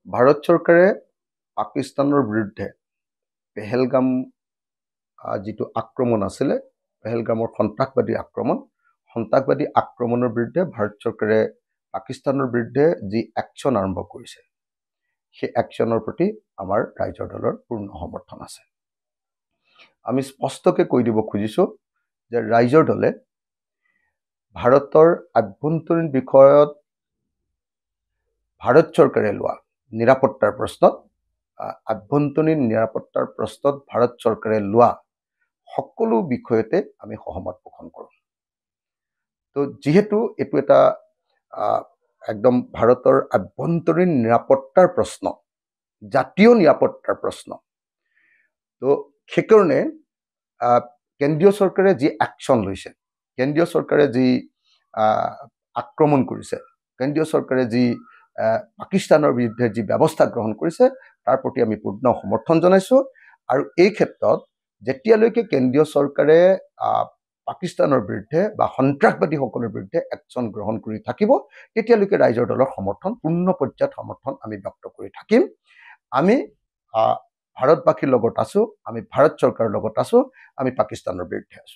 ভাৰত চৰকাৰে পাকিস্তানৰ বিৰুদ্ধে পেহেলগাম যিটো আক্ৰমণ আছিলে, পেহেলগামৰ সন্ত্ৰাসবাদী আক্ৰমণৰ বিৰুদ্ধে ভাৰত চৰকাৰে পাকিস্তানৰ বিৰুদ্ধে যি একশ্যন আৰম্ভ কৰিছে, সেই একশ্যনৰ প্ৰতি আমাৰ ৰাইজৰ দলৰ পূৰ্ণ সমৰ্থন আছে। আমি স্পষ্টকৈ কৈ দিব খুজিছোঁ যে ৰাইজৰ দলে ভাৰতৰ আভ্যন্তৰীণ বিষয়ত ভাৰত চৰকাৰে লোৱা নিৰাপত্তাৰ প্ৰশ্নত ভাৰত চৰকাৰে লোৱা সকলো বিষয়তে আমি সহমত পোষণ কৰোঁ। তো যিহেতু এইটো এটা একদম ভাৰতৰ আভ্যন্তৰীণ নিৰাপত্তাৰ প্ৰশ্ন, জাতীয় নিৰাপত্তাৰ প্ৰশ্ন, তো সেইকাৰণে কেন্দ্ৰীয় চৰকাৰে যি একশ্যন লৈছে, কেন্দ্ৰীয় চৰকাৰে যি আক্ৰমণ কৰিছে, কেন্দ্ৰীয় চৰকাৰে যি পাকিস্তানৰ বিৰুদ্ধে যি ব্যৱস্থা গ্ৰহণ কৰিছে, তাৰ প্ৰতি আমি পূৰ্ণ সমৰ্থন জনাইছোঁ। আৰু এই ক্ষেত্ৰত যেতিয়ালৈকে কেন্দ্ৰীয় চৰকাৰে পাকিস্তানৰ বিৰুদ্ধে বা সন্ত্ৰাসবাদীসকলৰ বিৰুদ্ধে একশ্যন গ্ৰহণ কৰি থাকিব, তেতিয়ালৈকে ৰাইজৰ দলৰ সমৰ্থন, পূৰ্ণ পৰ্যায়ত সমৰ্থন আমি ব্যক্ত কৰি থাকিম। আমি ভাৰতবাসীৰ লগত আছোঁ, আমি ভাৰত চৰকাৰৰ লগত আছোঁ, আমি পাকিস্তানৰ বিৰুদ্ধে আছোঁ।